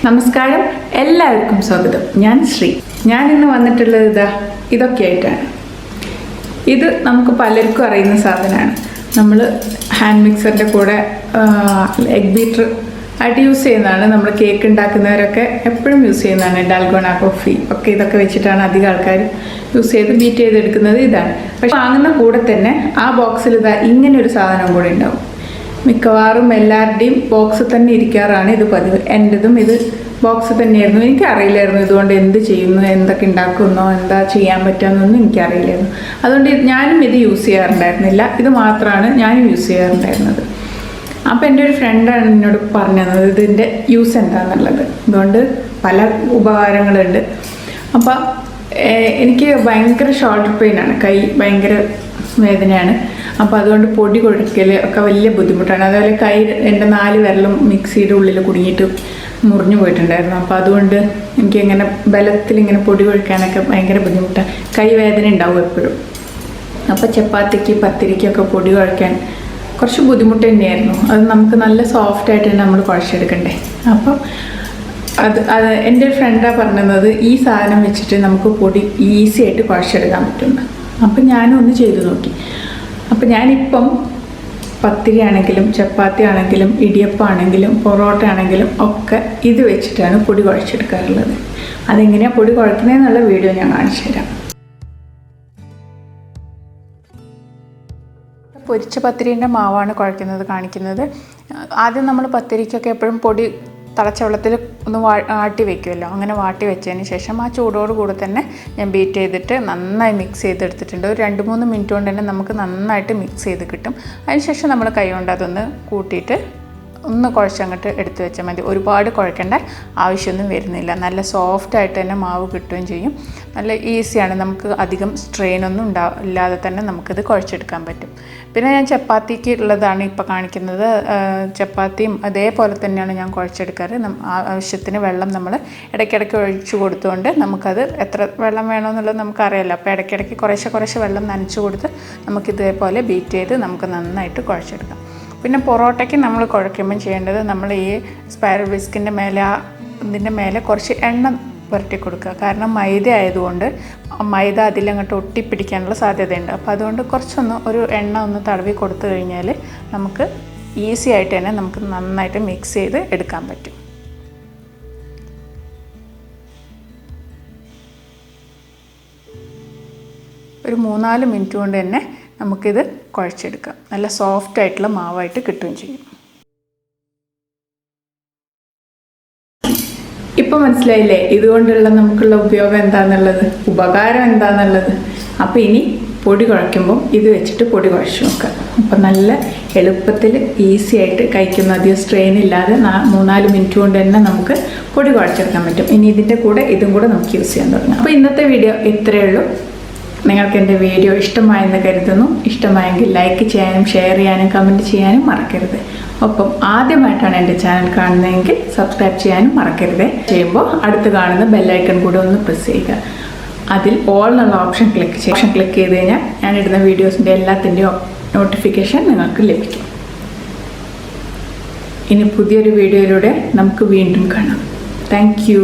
നമസ്കാരം, എല്ലാവർക്കും സ്വാഗതം. ഞാൻ ശ്രീ. ഞാൻ ഇന്ന് വന്നിട്ടുള്ളത് ഇതൊക്കെ ആയിട്ടാണ്. ഇത് നമുക്ക് പലർക്കും അറിയുന്ന സാധനമാണ്. നമ്മൾ ഹാൻഡ് മിക്സറിൻ്റെ കൂടെ എഗ് ബീറ്റർ ആയിട്ട് യൂസ് ചെയ്യുന്നതാണ്. നമ്മൾ കേക്ക് ഉണ്ടാക്കുന്നവരൊക്കെ എപ്പോഴും യൂസ് ചെയ്യുന്നതാണ്. ഡാൽഗോണ കോഫി ഒക്കെ ഇതൊക്കെ വെച്ചിട്ടാണ് അധികം ആൾക്കാർ യൂസ് ചെയ്ത് ബീറ്റ് ചെയ്തെടുക്കുന്നത്. ഇതാണ്. പക്ഷെ വാങ്ങുന്ന കൂടെ തന്നെ ആ ബോക്സിൽ ഇങ്ങനെ ഒരു സാധനം കൂടെ ഉണ്ടാവും. മിക്കവാറും എല്ലാവരുടെയും ബോക്സ് തന്നെ ഇരിക്കാറാണ് ഇത് പതിവ്. എൻ്റെതും ഇത് ബോക്സ് തന്നെയായിരുന്നു. എനിക്കറിയില്ലായിരുന്നു ഇതുകൊണ്ട് എന്ത് ചെയ്യുന്നു, എന്തൊക്കെ ഉണ്ടാക്കുന്നോ, എന്താ ചെയ്യാൻ പറ്റുമെന്നൊന്നും എനിക്കറിയില്ലായിരുന്നു. അതുകൊണ്ട് ഞാനും ഇത് യൂസ് ചെയ്യാറുണ്ടായിരുന്നില്ല. ഇത് മാത്രമാണ് ഞാനും യൂസ് ചെയ്യാറുണ്ടായിരുന്നത്. അപ്പോൾ എൻ്റെ ഒരു ഫ്രണ്ടാണ് എന്നോട് പറഞ്ഞു തന്നത് ഇതിൻ്റെ യൂസ് എന്താണെന്നുള്ളത്. അതുകൊണ്ട് പല ഉപകാരങ്ങളുണ്ട്. അപ്പോൾ എനിക്ക് ഭയങ്കര ഷോൾഡർ പെയിനാണ്, കൈ ഭയങ്കര വേദനയാണ്. അപ്പോൾ അതുകൊണ്ട് പൊടി കുഴക്കൽ ഒക്കെ വലിയ ബുദ്ധിമുട്ടാണ്. അതുപോലെ കൈ എൻ്റെ 4 വിരലും മിക്സിയുടെ ഉള്ളിൽ കുടുങ്ങിയിട്ട് മുറിഞ്ഞു പോയിട്ടുണ്ടായിരുന്നു. അപ്പോൾ അതുകൊണ്ട് എനിക്കിങ്ങനെ ബലത്തിൽ പൊടി കുഴക്കാനൊക്കെ ഭയങ്കര ബുദ്ധിമുട്ടാണ്. കൈ വേദന ഉണ്ടാവും എപ്പോഴും. അപ്പോൾ ചപ്പാത്തിക്ക് പത്തിരിക്കൊക്കെ പൊടി കുഴക്കാൻ കുറച്ച് ബുദ്ധിമുട്ട് തന്നെയായിരുന്നു. അത് നമുക്ക് നല്ല സോഫ്റ്റായിട്ട് തന്നെ നമ്മൾ കുഴച്ചെടുക്കണ്ടേ. അപ്പം അത് എൻ്റെ ഒരു ഫ്രണ്ടാണ് പറഞ്ഞത് ഈ സാധനം വെച്ചിട്ട് നമുക്ക് പൊടി ഈസി ആയിട്ട് കുഴച്ചെടുക്കാൻ പറ്റുന്നു. അപ്പം ഞാനും ഒന്ന് ചെയ്തു നോക്കി. അപ്പം ഞാനിപ്പം പത്തിരി ആണെങ്കിലും ചപ്പാത്തി ആണെങ്കിലും ഇടിയപ്പമാണെങ്കിലും പൊറോട്ട ആണെങ്കിലും ഒക്കെ ഇത് വെച്ചിട്ടാണ് പൊടി കുഴച്ചെടുക്കാറുള്ളത്. അതെങ്ങനെയാണ് പൊടി കുഴക്കുന്നതെന്നുള്ള വീഡിയോ ഞാൻ കാണിച്ചു തരാം. പൊരിച്ച പത്തിരീൻ്റെ മാവാണ് കുഴക്കുന്നത് കാണിക്കുന്നത്. ആദ്യം നമ്മൾ പത്തിരിക്കൊക്കെ എപ്പോഴും പൊടി തിളച്ച വെള്ളത്തിൽ ഒന്ന് വാട്ടി വെക്കുമല്ലോ. അങ്ങനെ വാട്ടി വെച്ചതിന് ശേഷം ആ ചൂടോട് കൂടെ തന്നെ ഞാൻ ബീറ്റ് ചെയ്തിട്ട് നന്നായി മിക്സ് ചെയ്തെടുത്തിട്ടുണ്ട്. ഒരു 2-3 മിനിറ്റ് കൊണ്ട് തന്നെ നമുക്ക് നന്നായിട്ട് മിക്സ് ചെയ്ത് കിട്ടും. അതിനുശേഷം നമ്മൾ കൈ കൊണ്ട് അതൊന്ന് കൂട്ടിയിട്ട് ഒന്ന് കുഴച്ചങ്ങോട്ട് എടുത്ത് വെച്ചാൽ മതി. ഒരുപാട് കുഴക്കേണ്ട ആവശ്യമൊന്നും വരുന്നില്ല. നല്ല സോഫ്റ്റായിട്ട് തന്നെ മാവ് കിട്ടുകയും ചെയ്യും. നല്ല ഈസിയാണ്. നമുക്ക് അധികം സ്ട്രെയിനൊന്നും ഇല്ലാതെ തന്നെ നമുക്കിത് കുഴച്ചെടുക്കാൻ പറ്റും. പിന്നെ ഞാൻ ചപ്പാത്തിക്ക് ഉള്ളതാണ് ഇപ്പോൾ കാണിക്കുന്നത്. ചപ്പാത്തിയും അതേപോലെ തന്നെയാണ് ഞാൻ കുഴച്ചെടുക്കാറ്. ആവശ്യത്തിന് വെള്ളം നമ്മൾ ഇടയ്ക്കിടയ്ക്ക് ഒഴിച്ചു കൊടുത്തുകൊണ്ട് നമുക്കത് എത്ര വെള്ളം വേണമെന്നുള്ളത് നമുക്കറിയാമല്ലോ. അപ്പോൾ ഇടയ്ക്കിടയ്ക്ക് കുറേശ്ശെ വെള്ളം നനച്ച് കൊടുത്ത് നമുക്കിതേപോലെ ബീറ്റ് ചെയ്ത് നമുക്ക് നന്നായിട്ട് കുഴച്ചെടുക്കാം. പിന്നെ പൊറോട്ടയ്ക്ക് നമ്മൾ കുഴയ്ക്കുമ്പം ചെയ്യേണ്ടത്, നമ്മൾ ഈ സ്പൈറൽ വിസ്കിൻ്റെ മേലെ ഇതിൻ്റെ മേലെ കുറച്ച് എണ്ണ പുരട്ടി കൊടുക്കുക. കാരണം മൈദ ആയതുകൊണ്ട് മൈദ അതിലങ്ങോട്ട് ഒട്ടിപ്പിടിക്കാനുള്ള സാധ്യതയുണ്ട്. അപ്പോൾ അതുകൊണ്ട് കുറച്ചൊന്ന് ഒരു എണ്ണ ഒന്ന് തടവി കൊടുത്തു കഴിഞ്ഞാൽ നമുക്ക് ഈസി ആയിട്ട് തന്നെ നമുക്ക് നന്നായിട്ട് മിക്സ് ചെയ്ത് എടുക്കാൻ പറ്റും. ഒരു 3-4 മിനിറ്റ് കൊണ്ട് തന്നെ നമുക്കിത് കുഴച്ചെടുക്കാം. നല്ല സോഫ്റ്റായിട്ടുള്ള മാവായിട്ട് കിട്ടുകയും ചെയ്യും. ഇപ്പോൾ മനസ്സിലായില്ലേ ഇതുകൊണ്ടുള്ള നമുക്കുള്ള ഉപയോഗം എന്താണെന്നുള്ളത്, ഉപകാരം എന്താണെന്നുള്ളത്. അപ്പോൾ ഇനി പൊടി കുഴയ്ക്കുമ്പം ഇത് വെച്ചിട്ട് പൊടി കുഴച്ച് നോക്കാം. അപ്പം നല്ല എളുപ്പത്തിൽ ഈസി ആയിട്ട് കഴിക്കുന്ന, അധികം സ്ട്രെയിൻ ഇല്ലാതെ 3-4 മിനിറ്റ് കൊണ്ട് തന്നെ നമുക്ക് പൊടി കുഴച്ചെടുക്കാൻ പറ്റും. ഇനി ഇതിൻ്റെ കൂടെ ഇതും കൂടെ നമുക്ക് യൂസ് ചെയ്യാൻ തുടങ്ങാം. അപ്പോൾ ഇന്നത്തെ വീഡിയോ ഇത്രയേ ഉള്ളൂ. നിങ്ങൾക്ക് എൻ്റെ വീഡിയോ ഇഷ്ടമായെന്ന് കരുതുന്നു. ഇഷ്ടമായെങ്കിൽ ലൈക്ക് ചെയ്യാനും ഷെയർ ചെയ്യാനും കമൻറ്റ് ചെയ്യാനും മറക്കരുത്. ഒപ്പം ആദ്യമായിട്ടാണ് എൻ്റെ ചാനൽ കാണുന്നതെങ്കിൽ സബ്സ്ക്രൈബ് ചെയ്യാനും മറക്കരുത്. ചെയ്യുമ്പോൾ അടുത്ത് കാണുന്ന ബെല്ലൈക്കൺ കൂടെ ഒന്ന് പ്രസ് ചെയ്യുക. അതിൽ ഓൾ എന്നുള്ള ഓപ്ഷൻ ക്ലിക്ക് ചെയ്ത് കഴിഞ്ഞാൽ ഞാനിടുന്ന വീഡിയോസിൻ്റെ എല്ലാത്തിൻ്റെയും നോട്ടിഫിക്കേഷൻ നിങ്ങൾക്ക് ലഭിക്കും. ഇനി പുതിയൊരു വീഡിയോയിലൂടെ നമുക്ക് വീണ്ടും കാണാം. Thank you.